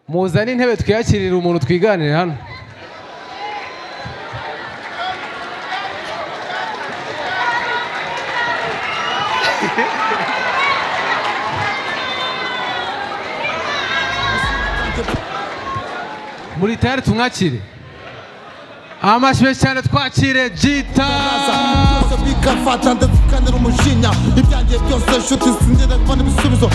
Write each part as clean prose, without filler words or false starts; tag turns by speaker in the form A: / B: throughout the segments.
A: Muzane intebe twiyakirira umuntu twiganire hano. Muri tayari tumwakire. Amashwe cyane twakire Jita.
B: Bikafata ndazikanira umujinya ibyangiye byose nshuti sindira kubona ibisubizo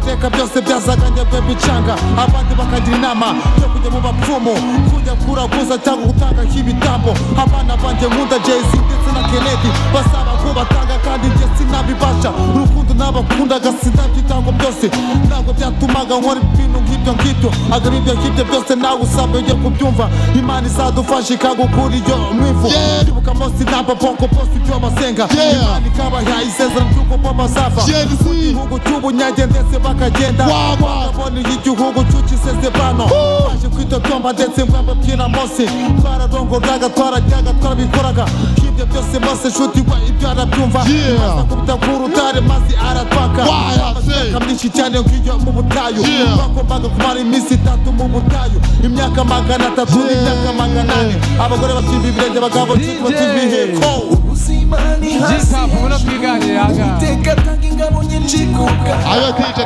B: teka byose byazaganje bwe bicanga abandi bakagira inama yo kujya mu bapfumu kujya kuraguza cyangwa gutanga ibitambo abana banje nkunda Jay-Z ndetse na Kennedy basaba ko batanga kandi njye sinabibasha urukundo n'abakunda gasinda byitango byose ntabwo byatumaga nkora ibintu nk'ibyo agabibyo nk'ibyo byose nawe usaba yo kubyumva Imana izadufasha ikagukura iyo mwivu ndibuka Mosi namba bongo post ibyo basenga Imana ikaba yayisezera byuko bo bazafa igihugu cy'ubunyage ndetse bakagenda babona igihugu cy'ukiseze bano baje kwitotomba ndetse mbabwira Mosi twararongoraga twarajyaga twarabikoraga ibyo byose Mose shuti wa ibyo arabyumva maze kubitakura utare mazi aratwaka kamnishi cyane nk'iyo mu butayu bagombaga kumara iminsi 3 mu butayu imyaka 300 n'imyaka 800 abagore bakimba ibirenge bagabo cy'ibiheko ubuzimani hasi
A: Jita twiganire aga
B: teka tanga ingabo nyinshi kuka
C: ayo DJ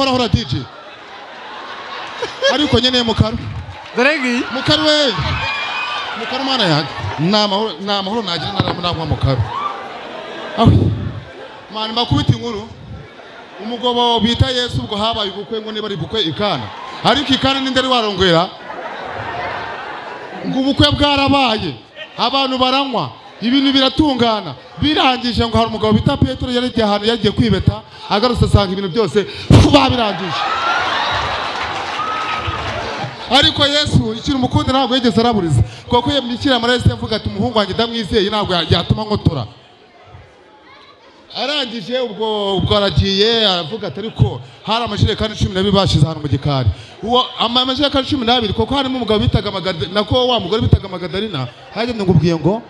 C: hola DJ ariko nyene mukaru
A: Deregi
C: mukaru we mukaru mana yanjye namahoro nagira naramwa mukaru mani bakubita inkuru umugabo bita Yesu ubwo habaye ubukwe ngo niba ari bukwe ikana ariko ikana ninde ari warongwera ngo ubukwe bwarabaye abantu baranywa ibintu biratungana birangije ngo hari umugabo bita Petero yari ahantu yagiye kwibeta agarutse asanga ibintu byose babirangije ariko Yesu ikintu umukunde ntabwo yigeze araburiza kuko yamikira Marese yavuga ati umuhungu wanjye ndamwizeye ntabwo yatuma nkotora arangije ubwo aragiye aravuga ati ariko hari amajerekani 12 bashize hano mu gikari uwo amajerekani 12 kuko harimo umugabo bitaga nako wa mugore bitaga Magadalena haje ngubwiye ngo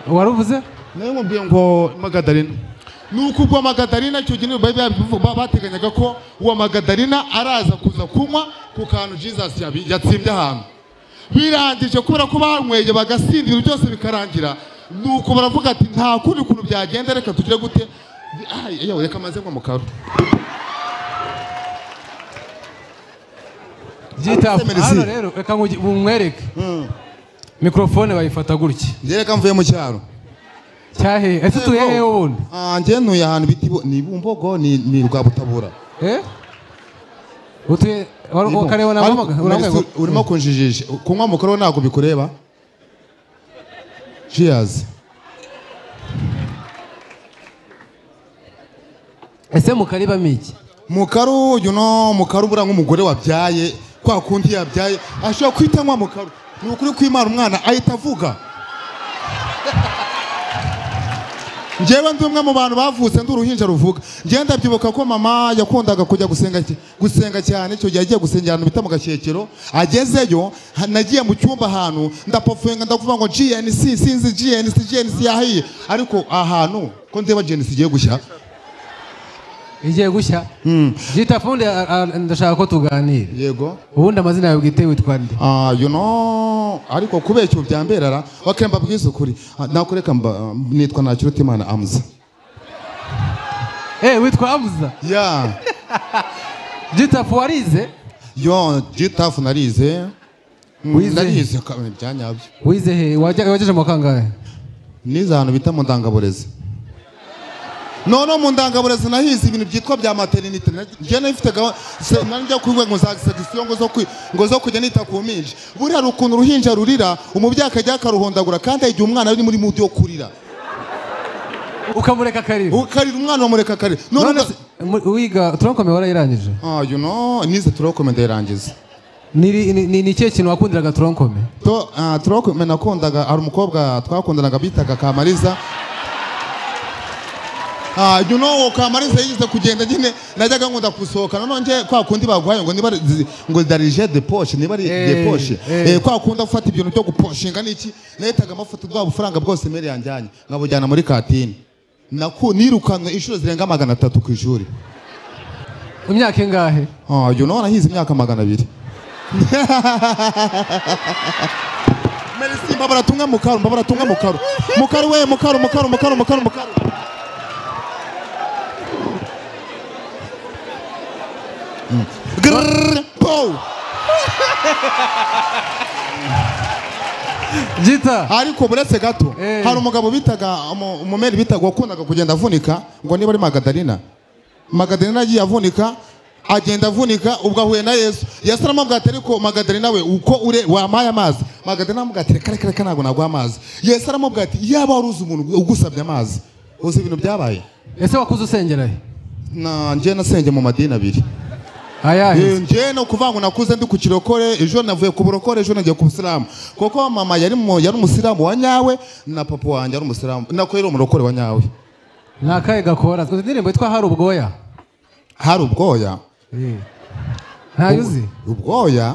A: waruvuze
C: nayo ngubwiye ngo Magadalena nuko ubwo Magadalena cyo gine bateganyaga ko uwo Magadalena araza kuza kunywa ku kantu Jesus yatsimbye ahantu birangije kubera ko banyweye bagasindira byose bikarangira nuko baravuga ati nta kundi kuntu byagenda reka tugire gute yewe reka maze ngo mukaru
A: Jita hano rero reka mumwereke mikrofone bayifata gutya
C: reka mvuye mu cyaro
A: cyahe ese tuyehe ubundi
C: nje ntuye ahantu biti ni Bumbogo ni Rwabutabura
A: utuye ukareba namaga
C: urimo kunjijije kunywa mukoro ntago bikureba Cheers.
A: Ese mukariba miki?
C: Mukaru mukaru bura nk'umugore wabyaye kwa kundi yabyaye ashobora kwitanywa mukaru. Ni ukuri kwimara umwana ahita avuga. Njewe ndi umwe mu bantu bavutse ndi uruhinja ruvuga. Nje ndabyibuka ko mama yakundaga kujya gusenga cyane cyo yagiye gusengera ahantu bita mu Gashyekero agezeyo nagiye mu cyumba ahantu ndapofenga ndakuvuga ngo GNC sinzi GNC yahiye ariko ahantu ko ndeba GNC igiye gushya
A: igiye gushya Jita fundi ndashaka ko tuganira
C: yego
A: ubundi amazina yawe bwite witwa nde
C: ariko kubecyo byamberara wakemba bwiza ukuri nakureka nitwa Nakirutimana Amza
A: witwa Amza Jita warize
C: Jita narize narize byanyabyo
A: wize he wageje mu kangahe
C: niza ahantu bita mu ndangaburezi nono mu ndangaburezi nahize ibintu byitwa bya maternity nje nafite nanjye kuvuga ngo za section ngo zo kujya nita ku minje buri hari ukuntu ruhinja rurira umubyeyi akajya karuhondagura kandi igihe umwana ari muri mudi yo kurira
A: ukamureka karira
C: umwana wamureka karira
A: none wiga tronkome warayirangije
C: nize tronkome ndayirangiza
A: ni cyo kintu wakundiraga tronkome
C: tronkome nakundaga ari umukobwa twakundanaga bitaga Kamariza
B: you know Kamariza yigeze kugenda nyine najyaga nkunda kusohoka none nje kwa kundi bagwaye ngo niba ngo darije de poche niba ari de poche kwa kunda gufata ibintu byo guposhinga niki nahitaga amafoto bwa bufaranga bwose mere yanjyanye nkabujyana muri katini nirukanwe inshuro zirenga 300 ku ishuri.
A: Imyaka ingahe?
B: You know nahize imyaka 200. Merci babara tunga mukaru mukaru we mukaru grrr pow
A: Jita
B: ariko buretse gato hari umugabo bitaga umumeri bitaga wakundaga kugenda avunika ngo niba ari Magadarina agiye avunika agenda avunika ubwo ahuye na Yesu aramubwira ati ariko Magadarina we uko ure wamaye amazi Magadarina amubwira ati reka ntabwo nagwa amazi Yesu aramubwira ati yaba waruzi umuntu ugusabye amazi uzi ibintu byabaye.
A: Ese wakuze usengera he?
B: Nje nasenge mu madini abiri.
A: Ayahe
B: nje no kuvango nakuze ndi ku kirokore ejo navuye ku burokore ejo nagiye ku Busilamu kuko mama yari umusilamu wa nyawe na papa wanjye ari umusilamu nako yari umurokore wa nyawe.
A: Nakaye gakora indirimbo yitwa hari ubwoya.
B: Hari ubwoya?
A: Ntayuzi
B: ubwoya?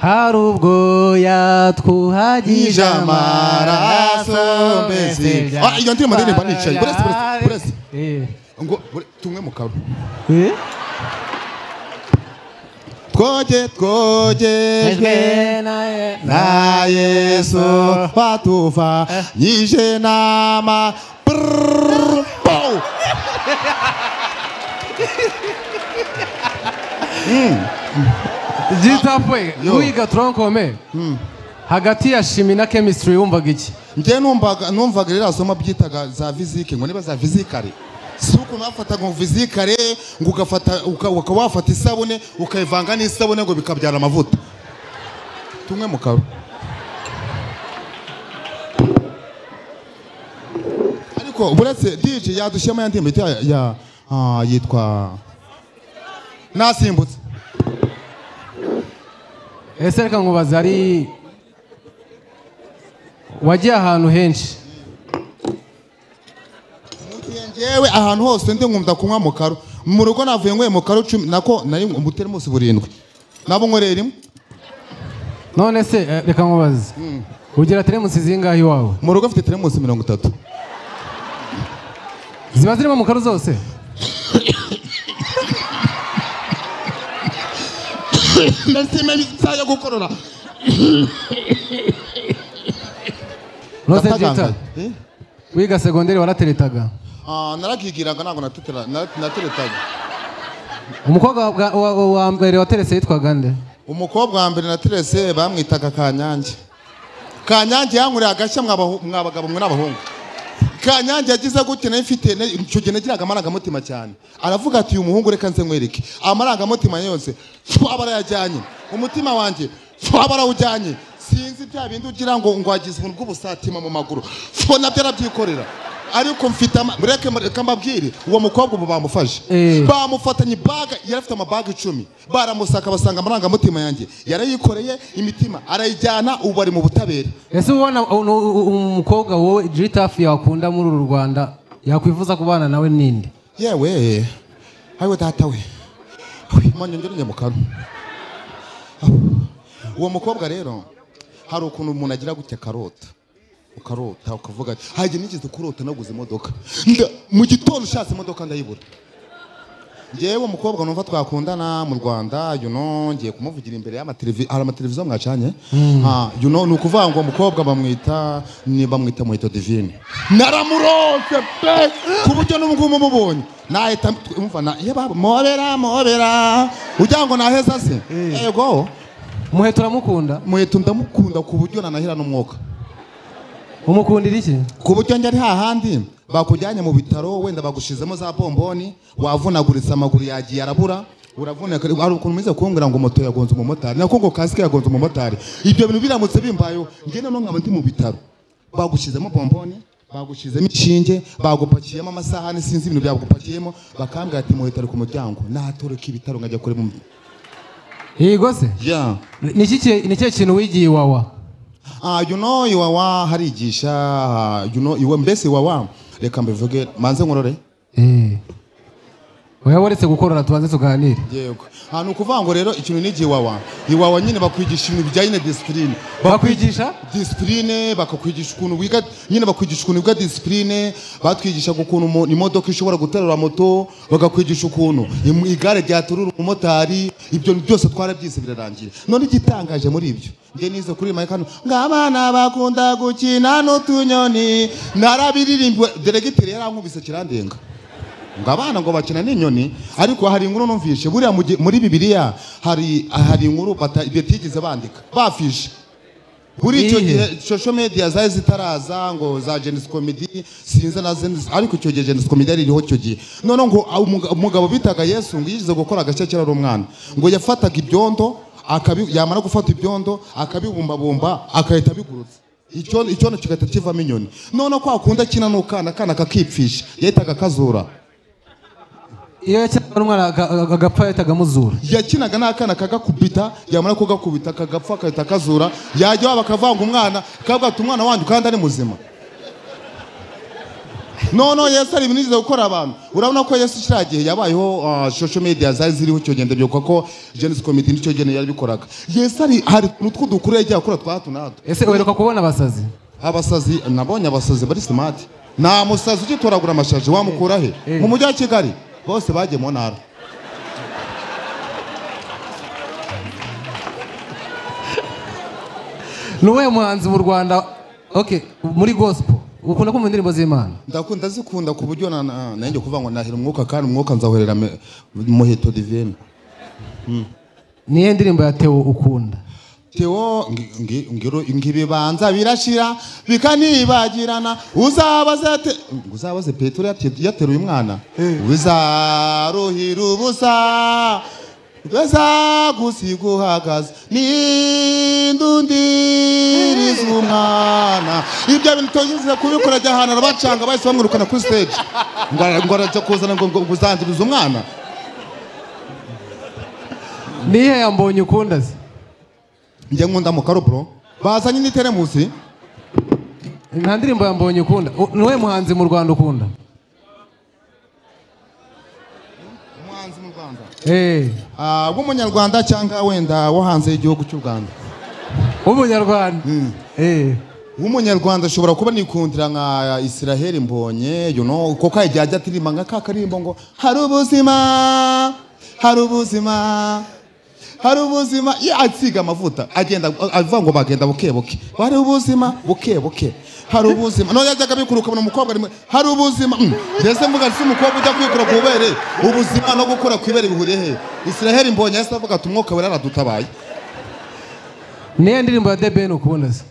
A: Hari ubwoya twuhagije amaraso mbese
B: iyo ndirimbo ndirimba nicaye buretse ngo tumwe mu karu twogejwe na Yesu watufa nyije nama
A: Jita fwe wiga tronkome hagati ya shimi na chemistry wumvaga iki?
B: Nje numvaga rero asoma byitaga za physique ngo niba za physique suko nafataga ngo physique ngo ugafata ukawafata isabune ukayivanga n'isabune ngo bikabyara amavuta tumwe mu karo ariko buretse DJ yadushema yandimbe ya yitwa nasimbutse.
A: Ese reka nkubaza ari wagiye ahantu henshi
B: ngewe ahantu hose ndi nkumva kunywa mu karo mu rugo navuye ngwe mu karo 10 nako nari umutere munsi 7 nabo nkorera imwe.
A: None se reka nkubaza ugira teremusi zingahe iwawe?
B: Mu rugo afite teremusi 30.
A: Ziba zirimo mu karo zose?
B: Nasema bisaya gukorora.
A: Rose Jita wiga segonderi warateretaga?
B: Narakigiraga ntago nateretaga.
A: Umukobwa wa mbere waterese yitwaga nde?
B: Umukobwa wa mbere naterese bamwitaga Kanyange yankurira agashya mwabagabo mwe n'abahungu. Kanyange yagize gute nayo mfite icyo gihe nagiraga amarangamutima cyane aravuga ati uyu muhungu reka nze nkwereke amarangamutima yose twabara yajyanye umutima wanjye twabara ujyanye sinzi bya bindi ugira ngo wagize ubuntu bw'ubusatima mu maguru nabyo arabyikorera ariko mfite reka mbabwire uwo mukobwa ubu bamufashe bamufatanye baga yarafite amabaga 10 baramusaka basanga amarangamutima yanjye yarayikoreye imitima arayijyana ubu ari mu butabera.
A: Ese ubona umukobwa wowe Jitafu yakunda muri uru Rwanda yakwifuza kubana nawe ninde?
B: Yewe ayo data we manyongere mu karo uwo mukobwa rero hari ukuntu umuntu agira gutya ukarota ukavuga ati haje nigeze kurota naguze imodoka mu gitondo ushatse imodoka ndayibura. Ngewe umukobwa numva twakundana mu Rwanda ngiye kumuvugira imbere y'amateleviziyo mwacanye nukuvuga ngo umukobwa bamwita Muheto Divine naramurose pe ku buryo n'ubwo mumubonye nahita umva mobera ujya ngo naheza se yego
A: Muheto uramukunda?
B: Muheto ndamukunda ku buryo nanahira n'umwuka.
A: Umukundira iki?
B: Ku buryo njye ari hahandi bakujyanye mu bitaro wenda bagushizemo za bomboni wavunaguritse amaguru yagiye arabura uravuneka ari ukuntu mize kumbwira ngo moto yagonze umumotari nako ngo kasike yagonze umumotari ibyo bintu biramutse bimbayo njye none nkaba ndi mu bitaro bagushizemo bomboni bagushizemo inshinge bagupakiyemo amasahani sinzi ibintu byagupakiyemo bakambwira ati Muheto ari ku muryango natoreka ibitaro ngajya kure mu
A: Yego se?
B: Yeah.
A: Niki kintu wigiye Iwawa?
B: Iwawa harigisha iwe mbese Iwawa reka mbivuge manze nkorore
A: nawe uretse gukorora tubanze tuganire.
C: Yego. Hano kuvuga ngo rero ikintu ni iwawa nyine bakwigisha ibintu bijyanye na discipline.
A: Bakwigisha
C: discipline, bakakwigisha ukuntu wiga nyine bakwigisha ukuntu wiga discipline, batwigisha ukuntu imodoka ishobora guterura moto, bagakwigisha ukuntu igare ryaturura umumotari, ibyo byose twarabyise birarangira. None igitangaje muri ibyo nge nize kuri Mike ngabana bakunda gukina n'utunyoni narabiririmbwe delegiteri yarankubise kirandenga ngabana ngo bakina n'inyoni ariko hari inkuru numvishe buriya muri Bibiliya hari inkuru batigeze bandika bafishe buri icyo gihe social media zaje zitaraza ngo za Genesis Comedy sinza na Genesis ariko icyo gihe Genesis Comedy iriho cyo gihe none ngo umugabo bitaga Yesu ngo yigize gukora agacekera ari umwana ngo yafataga ibyondo yamara gufata ibyondo akabibumbabumba akahita bigurutse icyo kigahita kivamo inyoni none ko akunda kina n'ukana kakipfisha yahitaga kazura
A: iyo yakinaga n'umwana agapfa yahitaga amuzura
C: yakinaga n'akana kagakubita yamara kugakubita kagapfa akahita kazura yajya waba akavanga umwana akabwata umwana wanjye kandi ari muzima no Yesu ari ibintu gukora abantu urabona ko Yesu kiragiye yabayeho social media zari ziriho cyo gende byuka ko Genesis Comedy nicyo gende yari bikoraga Yesu hari n'utwo dukuru yagiye akora twatu nato
A: ese uheruka kubona abasazi
C: nabonye abasazi bari smart nta musazi ugitoragura amashaje wamukura he mu mujyi wa Kigali bose bagiye mu ntara
A: nuwe muhanzi mu Rwanda muri gospel ukunda kumva indirimbo z'Imana
C: ndakunda zikunda ku buryo nanjye kuvuga ngo nahira umwuka kandi umwuka nzahorera muheto divine
A: niye ndirimbo ya Theo ukunda
C: Theo ngibibanza birashira bikanibagirana uzabaze Petero yateruye umwana uzaruhira ubusa Beza gusiguhagaza nindundiriza umwana ibyo bintu togize kubikora jahana rabacanga bahise bamwirukana kuri stage ngo araje kuzana ngo guzandiriza umwana
A: nihe yambonye ukunda se
C: nge nkunda mu karubro bazanye ni teremusi
A: nta ndirimbo yambonye ukunda nuwe muhanzi mu Rwanda ukunda
C: w'umunyarwanda cyangwa wenda wo hanze y'igihugu cy'u Rwanda
A: w'umunyarwanda
C: w'umunyarwanda ashobora kuba nikundira nka Israel Mbonye ko kajya ajya atirimba nka kakarimbo ngo hari ubuzima yatsiga amavuta agenda avuga ngo bagenda bukebuke hari ubuzima bukebuke hari ubuzima no yajyaga bikuruka mu mukobwa hari ubuzima mbese mvuga si umukobwa ujya kwikura kubere ubuzima no gukora kwibere bihuriye he Israel Mbonye yase avuga ati umwuka wera aradutabaye
A: niye ndirimbo ya The Ben ukunda se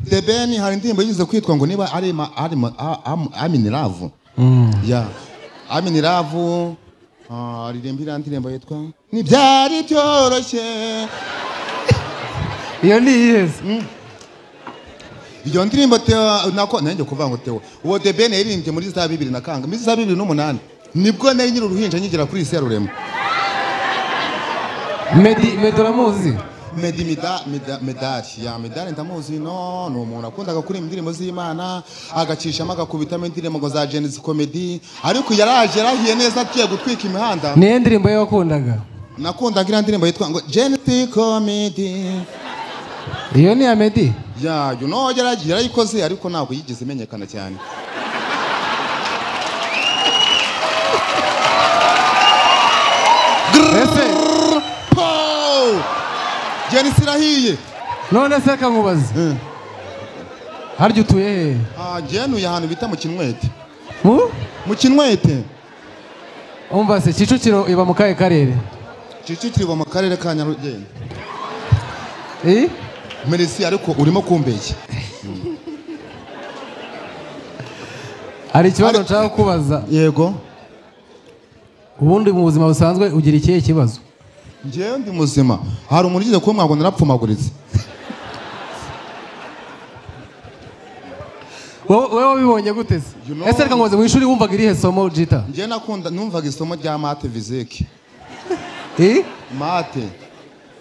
C: The Ben hari indirimbo yize kwitwa ngo niba ari Amin Love ya Amin Love aririmbira ndirimbo yitwa Nibyari byoroshye
A: iyo ni yes
C: iyo ndirimbo nako nanjye kuvuga ngo Theo uwo The Ben yaririmbye muri za 2000 muri za 2008 nibwo nari nyiri uruhinja nyigira kuri isi ya Rurema
A: Medoramuzi
C: Medali ndamuzi no umuntu akundaga kuri indirimbo z'Imana agacishamo agakubitamo indirimbo ngo za Genesis Comedy ariko yarahiye neza atiye gutwika imihanda
A: niye ndirimbo ye wakundaga
C: nakundaga indirimbo yitwa ngo Genesis Comedy
A: iyo ni ya Meddy
C: ya yarayikoze ariko ntabwo yigeze imenyekana cyane Genesis irahiye
A: none se kankubaze harya utuye he
C: ngenuye ahantu bita mu Kinwete mu Kinwete
A: umva se Kicukiro iba mu kahe karere
C: Kicukiro iba mu karere ka Nyarugenge Merisi ariko urimo kumbeshya
A: hari ikibazo nshaka kubaza
C: yego
A: ubundi mu buzima busanzwe ugira ikihe kibazo
C: ngewe ndi muzima hari umuntu ugize kuba mwago narapfumaguritse
A: wowe wabibonye gute se ese reka ngoze mu ishuri wumvaga irihe somo Jita
C: ngewe numvaga isomo rya mate physique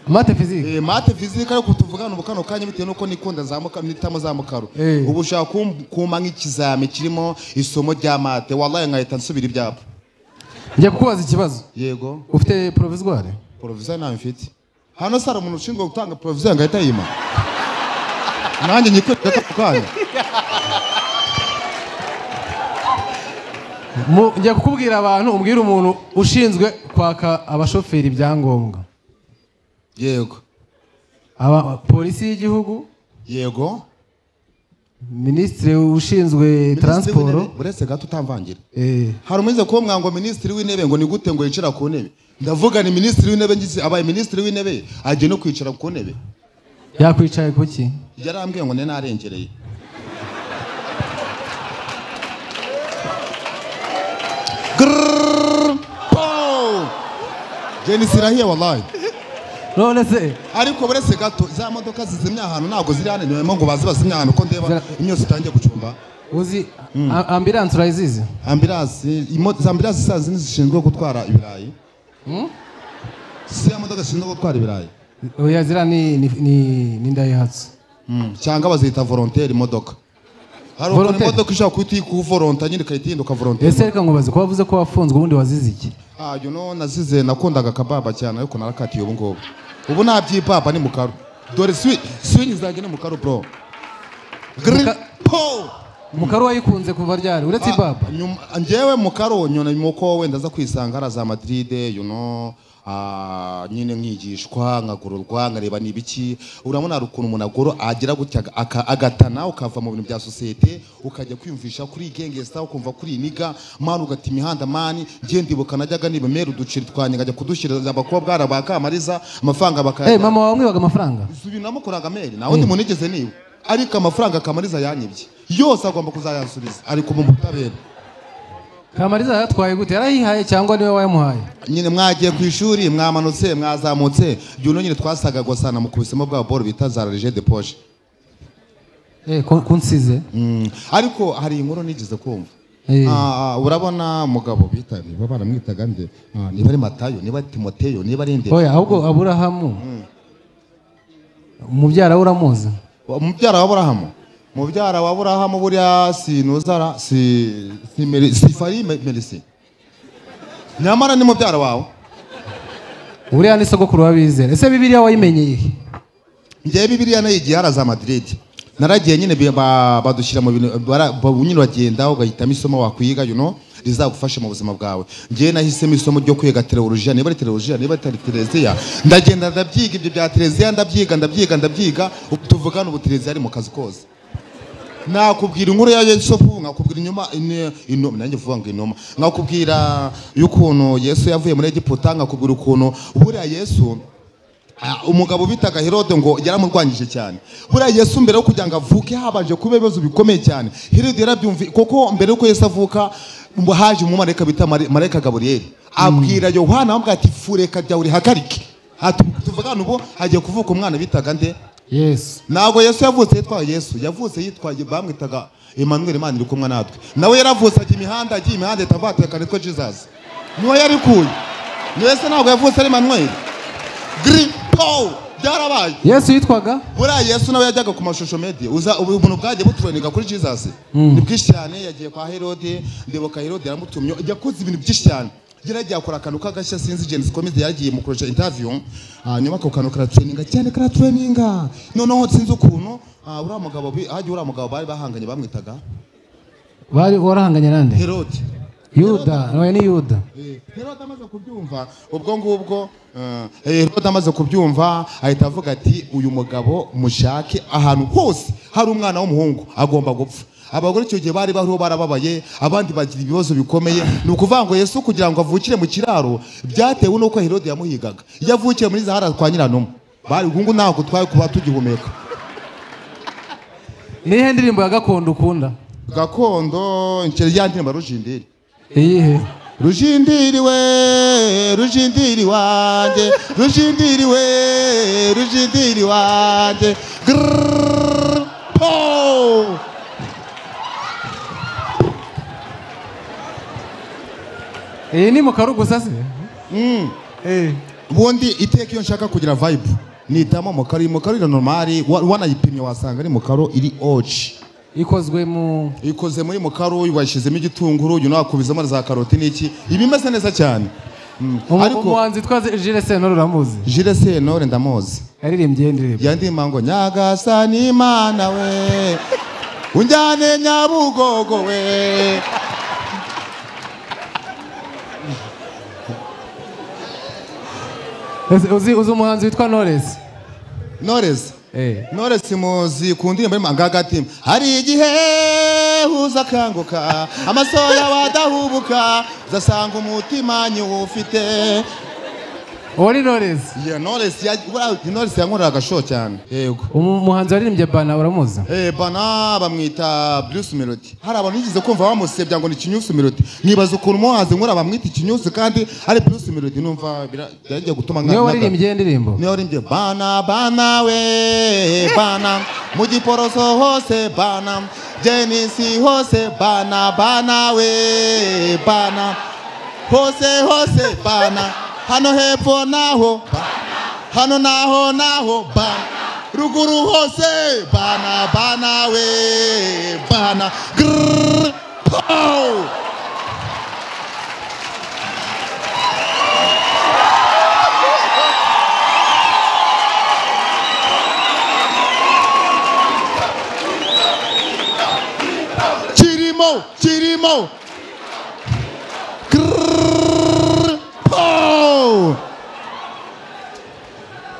A: mate physique
C: mate physique ariko tuvugana ubukano kanya bitewe nuko nikunda zamuka nitamo zamukaro ubu ushaka kuma nk'ikizami kirimo isomo rya mate wallahi nkahita nsubira ibyapa
A: Njye kukubaza ikibazo.
C: Yego.
A: Ufite provisoire?
C: Provisoire nta mfite. Hano sara umuntu ushinzwe gutanga provisoire ngahita yima. Nanjye nyikweka kanya.
A: Njye kukubwira abantu umbwira umuntu ushinzwe kwaka abashoferi ibyangombwa.
C: Yego.
A: Polisi y'igihugu?
C: Yego.
A: Ministre ushinzwe transport?
C: Buretse gato utamvangira. Hari umuze ko mwango ministre w'intebe ngo ni gute ngo yicara ku ntebe. Ndavuga ni ministre w'intebe ngize abaye ministre w'intebe aje no kwicara ku ntebe.
A: Yakwicaye kuki?
C: Yarambwiye ngo nene arengereye. Jeni sirahiye wallahi.
A: None se
C: ariko buretse gato za modoka zizimya ahantu ntago ziri hano niwe ngo bazibazimya ahantu ko ndeba imyose itangiye gucumba.
A: Uzi ambulance urayizize?
C: Ambulance ambulance sazi zishinzwe gutwara ibirayi. Si modoka zishinzwe gutwara ibirayi.
A: Oya zira ni ndayihatse.
C: Cyangwa bazita volontaire modoka. Hari ukuntu imodoka ishaka kwita ku volontaire nyine kayitinduka volontaire.
A: Ese reka ngubaze ko wavuze ko wafunzwe ubundi wazize iki?
C: You know nazize nakundaga kababa cyane ariko narakatiye ubu ngobu. Ubu nabyipapa ni mukaro. Dore swing zanjye ni mukaro bro.
A: Mukaro wayikunze kuva ryari uretse ibaba?
C: Njyewe mukaro nyona muko wenda za kwisanga araza Madrid you know nyine nkigishwa nkagororwa nkareba nibiki urabona rukuntu umunagoro agira gutya agatana ukava mu bintu bya societe ukajya kwiyumvisha kuri gengesta ukumva kuri niga manu ugati imihanda mani ngiye ndibuka najyaga nibemera uduciri twanye ngajya kudushirira abakobwa arabakamariza amafaranga bakaya
A: mama wawe mwibaga amafaranga
C: subinamo koraga meri nawe ndi munigeze niwe ariko amafaranga kamariza yanyibye yose agomba kuzayansubiza ariko mu butabera.
A: Kamariza yatwaye gute yarahihaye cyangwa niwe wayamuhaye?
C: Nyine mwagiye ku ishuri mwamanutse mwazamutse yuno nyine twasaga gosana mu kubisemo bwa ball bita za Rege de Poche.
A: Kunsize.
C: Ariko hari inkuru nigeze kumva. Urabona mugabo bita niba baramwitaga nde niba ari Matayo niba Timoteyo niba ari nde.
A: Oya ahubwo Aburahamu. Umubyara uramuzi?
C: Umubyara wa Aburahamu. Mubyara wa Aburahamu buriya sinuzara si fari Melisi. Nyamara ni mubyara wawe.
A: Uriya ni sogokuru wabizera. Ese Bibiliya wayimenyeye?
C: Ngiye Bibiliya nayigiye haraza Madrid. Naragiye nyine badushyira mu bintu nyine bagenda ugahitamo isomo wakwiga you know rizagufasha mu buzima bwawe. Ngiye nahisemo isomo ryo kwiga teologiya niba ari teologiya niba atari teologiya ndagenda ndabyiga ibyo bya teologiya ndabyiga tuvugana ubu teologiya ari mu kazi kose. Nakubwira inkuru ya Yesu nkakubwira inyuma nanjye vuga ngo inuma nkakubwira y'ukuntu Yesu yavuye muri Egiputa nkakubwira ukuntu buriya Yesu umugabo bitaga Herode ngo yaramurwanyije cyane buriya Yesu mbere yo kugira ngo avuke habanje kuba ibibazo bikomeye cyane Herode yarabyumvi koko mbere yuko Yesu avuka haje umumarayika bita marayika Gaburiyeli abwira Yohana amubwira ati fureka jya uri hagarike tuvugana ubu hagiye kuvuka umwana bitaga nde
A: Yes.
C: Nago Yesu yavutse yitwa Yesu yavutse yitwaje bamwitaga Emmanuel Imana iri kumwe natwe nawe yaravutse agiye imihanda itavateka nitwa Jesus niwe yari kuye niwe se nago yavutse ari Emmanuel Gripo byarabaye
A: Yesu yitwaga
C: buriya Yesu nawe yajyaga ku mashusho media uza ubuntu bwagiye butureninga kuri Jesus ni bwinshi cyane yagiye kwa Herode ndeboka Herode yaramutumye yakoze ibintu byinshi cyane Geragiye akora akantu kagashya sinzi James Comedy yagiye mu kuroja interview nyuma ko kantu kara traininga noneho sinzi ukuntu uriya mugabo uriya mugabo bari bahanganye bamwitaga
A: bari warahanganye nande
C: Herode
A: Yuda nawe ni Yuda
C: Herode amaze kubyumva ubwo ngubwo Herode amaze kubyumva ahita avuga ati uyu mugabo mushake ahantu hose hari umwana w'umuhungu agomba gupfa abagore cyo gihe bari bariho barababaye abandi bagira ibibazo bikomeye nukuvuga ngo Yesu kugira ngo avukire mu kiraro byatewe nuko Herode yamuhigaga yavukiye muri Zahara kwa Nyiranuma bari gungu nako twaye kuba tugihumeka.
A: Nihe ndirimbo ya gakondo ukunda?
C: Gakondo nkeri yandirimba Rujindiri.
A: Iyihe?
C: Rujindiri wanje Rujindiri wanje po.
A: Ni mukaru gusa se?
C: Bundi iteka iyo nshaka kugira vibe nitamo mukaro ira normali wanayipimye wasanga ari mukaro iri oji ikoze muri mukaru washyizemo igitunguru uyu nakubizamo za karoti n'iki ibimeze neza cyane.
A: Umuhanzi witwa Jules Sentore uramuzi?
C: Jules Sentore ndamuzi.
A: Yaririmbye indirimbo
C: yandima ngo Nyagasani Imana we unjyane Nyabugogo we.
A: uzi umuhanzi witwa Knowless?
C: Knowless muzi ku ndirimbo y'Amagagatima hari igihe uza kanguka amasoya wadahubuka zasanga umutima nyufite.
A: Ori Knowless?
C: Yeah, Knowless yankorera agashow cyane. Yego.
A: Umuhanzi waririmbye Bana uramuzi?
C: Bana bamwita Bruce Melody. Hari abantu bigize kumva bamusebya ngo ni Kinyusi Melody. Nibaza ukuntu umuhanzi nkora bamwita Kinyusi kandi ari Bruce Melody numva biragiye gutuma
A: nkana. Niyo waririmbye indirimbo?
C: Niyo waririmbye Bana we Bana mu Giporoso hose Bana Jenisi hose Bana we Bana hose Bana hano hepfo naho hano naho Bana ruguru hose Bana we Bana grrr pow. Chirimo grrr pow.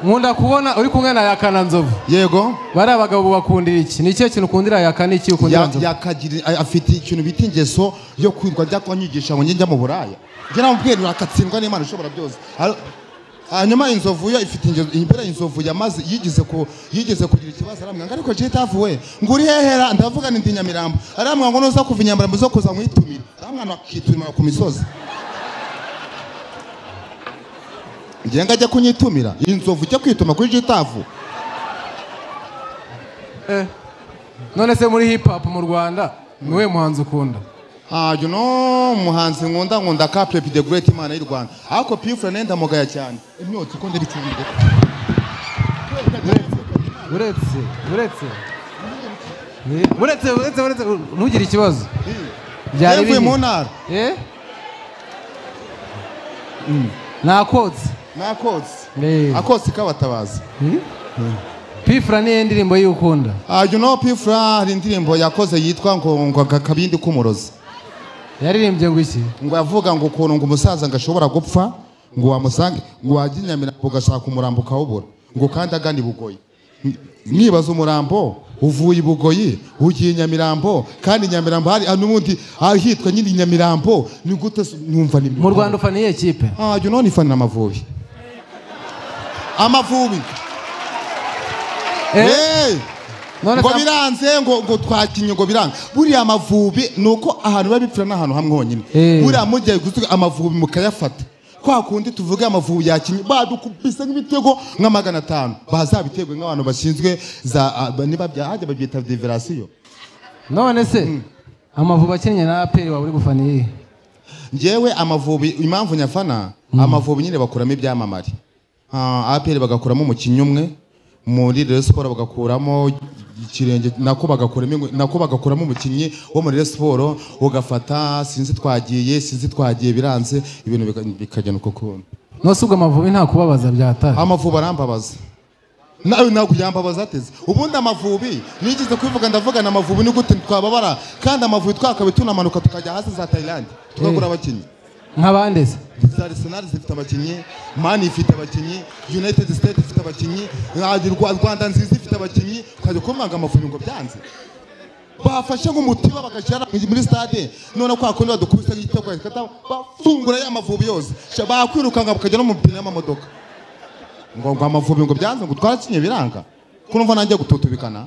A: Nkunda kubona uri kumwe na Yakana Nzovu.
C: Yego.
A: Bari abagabo bakundira iki? Ni ikihe kintu ukundira Yakana iki ukundira Nzovu?
C: Yakagira afite ikintu bita ingeso yo kwirwa ajya kunyigisha ngo njya mu buraya. Ngira namubwira akatsindwa n'Imana ishobora byose. Hanyuma Inzovu yo ifite ingeso imbere Inzovu yamaze yigeze kugira ikibazo aramwanga ariko je tavuwe nguri hehera ndavuga ndi Nyamirambo aramwanga ngo noza kuva Nyamirambo zo kuza nkwitumira aramwana akitumira ku misozi. Ngenga ajya kunyitumira Inzovu cyo kwituma kuri Jitavu.
A: None se muri hip hop mu Rwanda niwe muhanzi ukunda?
C: You know muhanzi nkunda Cape the Great Imana y'u Rwanda. Ako Pifra nenda mugaya cyane. Imyotsi ko ndabicunde.
A: Uretse ntugire ikibazo.
C: Byari mu ntara.
A: Nakotse. Akotse
C: kabatabaza.
A: Pifra ni indirimbo y'ukunda?
C: You know Pifra hari indirimbo yakoze yitwa ngo Kabindi k'umurozi.
A: Yaririmbye ngo iki?
C: Ngo yavuga ngo ukuntu ngo umusaza ngashobora gupfa ngo wamusange ngo waginyamira ugashaka umurambo ukawubura ngo kandi agani Bugoyi. Nibaza umurambo uvuye Bugoyi ugiye Nyamirambo kandi Nyamirambo hari n'ubundi ahitwa nyine Nyamirambo ni gute numva ni
A: mu Rwanda ufaniye ikipe?
C: You know nifanira Amavubi. Ngo biranze ngo twakinye ngo biranga buriya Amavubi nuko ahantu babipfira n'ahantu hamwe honyine. Buriya mujye gusuka Amavubi mukayafata kwa kundi tuvuge Amavubi yakinye badukubise nk'ibitego nka 500 bazabitegwe nk'abantu bashinzwe za niba byahajya babyita diveration.
A: None se Amavubi akinye na APR wa uri gufaniye?
C: Njewe Amavubi impamvu nyafana Amavubi nyine bakuramo ibyamamare. APR bagakuramo umukinnyi umwe muri Rayon Sport bagakuramo ikirenge nako bagakuramo umukinnyi wo muri Rayon Sport ugafata sinzi twagiye biranze ibintu bikajya nuko kuntu.
A: Nosubwa Amavubi nta kubabaza byatari.
C: Amavubi arambabaza. Nawe nakuyambabaza ateze. Ubundi Amavubi nigize kubivuga ndavuga na Amavubi ni gute twababara kandi Amavubi twakabituna tukajya hasi za Thailand tukagura abakinnyi.
A: Nk'abande se?
C: Arsenal zifite abakinnyi, Man ifite abakinnyi, United States ifite abakinnyi, Rwanda nziza ifite abakinnyi, kaje kumanga Amavubi ngo byanze. Bafashe nk'umutima bagashyira muri stade none kwa kundi badukubise igitego kata bafungura ya Amavubi yose. Bakwirukanga bakajya no mu pine y'amamodoka. Ngo Amavubi ngo byanze ngo twarakinye biranga. Kurumva nanjye gututubikana.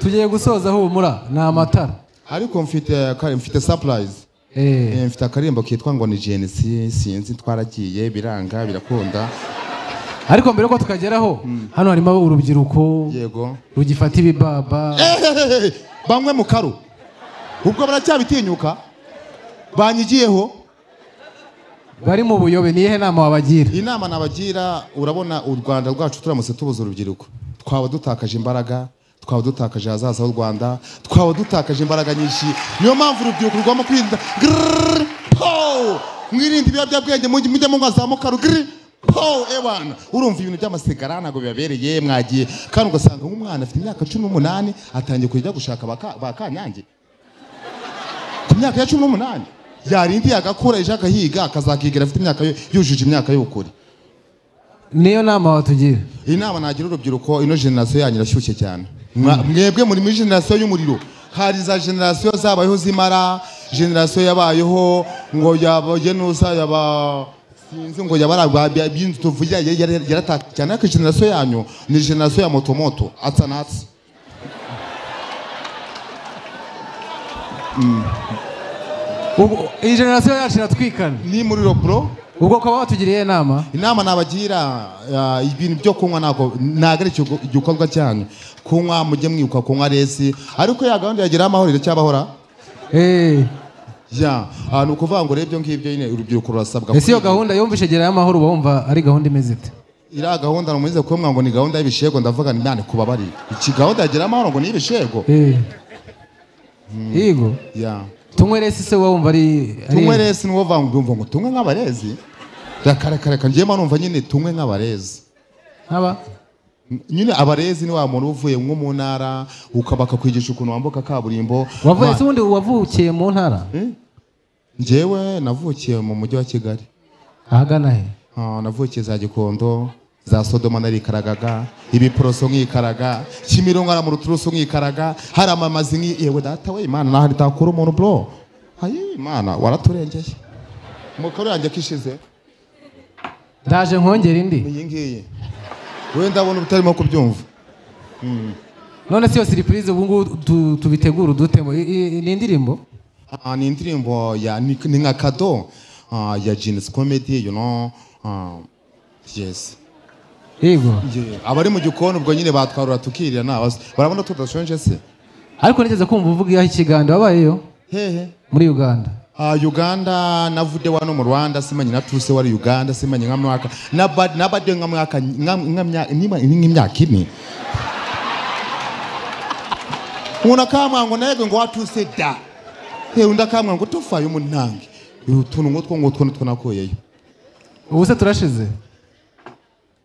A: Tugiye gusoza humura na amatara.
C: Ariko mfite surprise. Mfite akarimbo kitwa ngo ni Genesis sinzi twaragiye biranga birakunda.
A: Ariko mbere ko tukageraho hano harimo urubyiruko.
C: Yego.
A: Rugifata ibibaba.
C: Bamwe mu karu. Ubwo baracyabitinyuka. Banyigiyeho.
A: Bari mu buyobe nihe nama wabagira?
C: Inama nabagira urabona u Rwanda rwacu turamutse tubuza urubyiruko. Twaba dutakaje imbaraga, twaba dutakaje hazaza h'u Rwanda, twaba dutakaje imbaraga nyinshi. Niyo mpamvu urubyiruko rugomba kwirinda mwirinde ibiyobyabwenge mujye mu ngazamuka ewana. Urumva ibintu by'amasigara ntabwo bibabereye, mwagiye kandi ugasanga nk'umwana afite imyaka 18 atangiye kujya gushaka ba kanyange ku myaka ya 18. Yarindi agakura ejo akahiga akazakigira afite imyaka yujuje imyaka y'ukuri.
A: Niyo nama watugira?
C: Inama nagira urubyiruko, ino generation yanyu irashyushye cyane. Mwebwe muri generation y'umuriro. Hari za generation zabayeho zimara, generation yabayeho ngo yabagenuza yaba sinzi ngo yabaragwa byinzu tuvugira yarataka cyane. Ariko generation yanyu ni generation ya motomoto atsanatsi.
A: Iyi generation yacu iratwikana
C: ni muriro bro.
A: Ubwo ko batugiriye inama
C: nabagira ibintu byo kunywa nagare igikorwa cyane. Kunywa mujye mwibuka kunywa resi, ariko ya gahunda yagira amahoro iracyabahora. Ni ukuvuga ngo rebyo ngibyo nyine urubyiruko rurasabwa.
A: Ese iyo gahunda yumvishe gera y'amahoro bumva ari gahunda imeze ite?
C: Ira gahunda numuze kumwa ngo ni gahunda y'ibishego, ndavuga ni nane kubabari. Iki gahunda yagira amahoro ngo ni ibishego.
A: Yego. Tunywe resi se wumva ari
C: tunywe resi n'uwo vanga ngo tunywe nk'abarezi. Rakarekareka ngiye manumva nyine tunywe nk'abarezi. Nyine abarezi ni wa muntu uvuye nko mu ntara ukabaka kwigisha ukuntu wambuka kaburimbo.
A: Wavuye se undi wavukiye mu ntara?
C: Njyewe navukiye mu mujyi wa Kigali.
A: Ahagana he?
C: Navukiye za Gikondo, za Sodoma narikaragaga, ibiporoso nkikaraga, Kimironko ara mu ruturuso nkikaraga, hari amamazi yewe data we Imana nahari takura umuntu bro. Hayi Imana waraturengeye. Mukuru yanjye kishize.
A: Ndaje nkongera indi.
C: Iyi ngiyi. We ndabona utarimo kubyumva.
A: None siyo surprise ubu tubitegura dutemo ni indirimbo?
C: Ni indirimbo ya ni nka kado ya Genius Comedy, you know. Yes.
A: Yego.
C: Abari mu gikono ubwo nyine batwarura tukirira nabaze. Barabona tudashonje se.
A: Ariko nigeze kumva uvuga ya Kiganda wabayeyo?
C: Hehe.
A: Muri Uganda.
C: Uganda navude wano mu Rwanda simanyi natuse wari Uganda simanyi nkamwaka nabade nkamwaka nk'imyaka ine. Unakamwa ngo nego ngo watuse da. Undakamwa ngo tufaye umunange. Utuntu ngotwo nakoyeyo.
A: Ubuse turashize.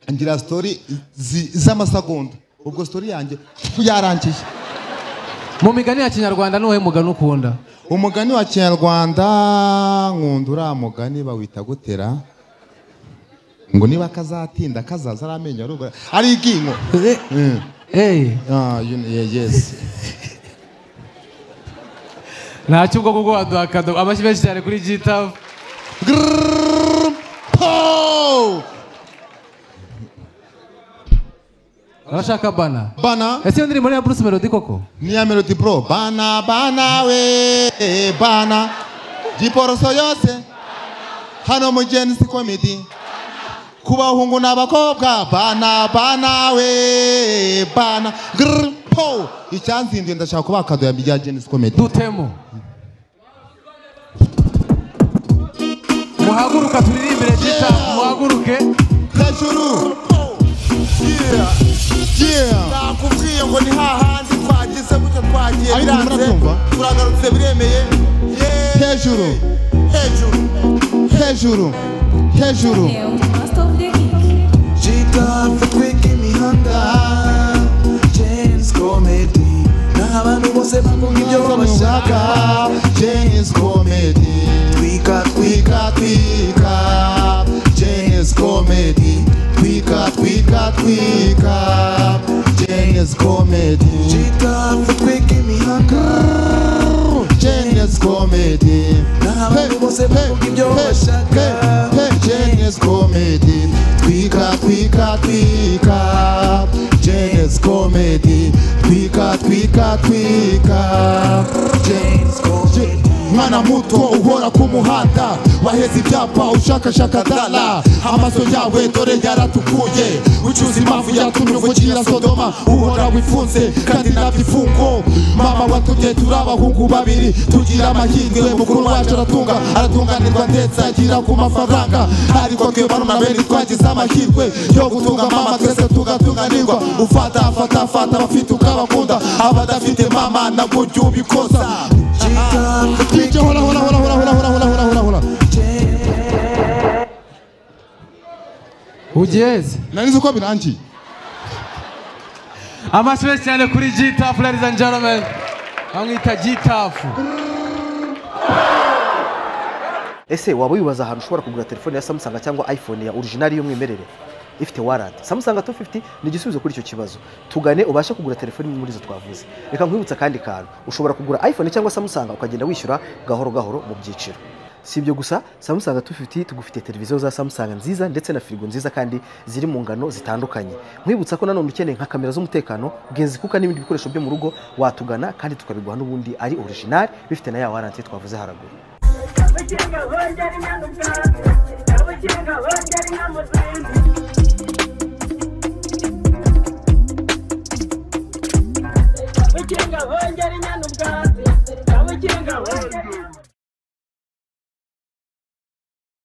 C: Angira story z'amasegonda. Ubwo story yanjye yarangiye.
A: Mu migani ya Kinyarwanda nuhe mugani ukunda?
C: Umugani wa Kinyarwanda nkundura mugani bawita gutera ngo niba kazatinda kazaza aramenye arugura ari igingo. Yes.
A: Ntacyo ubwo kuko waduhakado amashyi menshi cyane kuri Gitav. Arashaka bana. Ese iyo ndirimbo ni ya Bruce Melody koko?
C: Ni ya Melody bro. Bana we bana. Giporoso yose. Hano mu Genius Comedy. Kubahungu n'abakobwa bana we bana. Icyanzindye ndashaka kuba kado ya Genius Comedy.
A: Dutemo. Muhaguruka turirimbire Gitav, muhaguruke.
C: Hejuru.
B: Nakubwiye ngo ni hahandi twagize gutyo twagiye biranze turagarutse biremeye.
C: Hejuru.
D: Gitav twike imihanda Genius Comedy n'abantu bose bakunga ibyo bashaka.
C: Genius Comedy
D: twika
C: Genius Comedy twika Genius Comedy.
D: Gitav twike imihanda
C: Genius Comedy
D: n'abantu bose bakunga ibyo bashaka.
C: Genius Comedy twika Genius Comedy twika
D: Genius Comedy.
C: Mwana muto uhora ku muhanda
B: waheze ibyapa ushakashaka dala amaso yawe dore yaratukuye wicuza impamvu yatumye uvugira Sodoma uhora wifunze kandi nabyifungo mama watumye turi abahungu babiri tugira amahirwe mukuru wacu aratunganirwa ndetse agira ku mafaranga ariko twe barumuna bene twagize amahirwe yo gutunga mama twese tugatunganirwa ufata bafite ukabakunda abadafite mama nabwo ubikoza DJ hola
A: ugeze
C: nanize uko birangiye
A: amashuri cyane kuri G-Tough ladies and gentlemen bamwita G-Tough.
E: Ese waba wibaza ahantu ushobora kugura telefone ya Samsung cyangwa iPhone ya original y'umwimerere ifite warranty? Samsung 250 ni igisubizo kuri icyo kibazo. Tugane ubasha kugura telefone muri zo twavuze. Reka nkwibutsa kandi kantu, ushobora kugura iPhone cyangwa Samsung ukagenda wishyura gahoro mu byiciro. Si ibyo gusa, Samsung 250 tugufite televiziyo za Samsung nziza ndetse na firigo nziza kandi ziri mu ngano zitandukanye. Nkwibutsa ko nanone ukeneye nka kamera z'umutekano, genzi kuka n'ibindi bikoresho byo mu rugo watugana kandi tukabiguha n'ubundi ari original bifite na ya warranty twavuze haraguru.
F: We're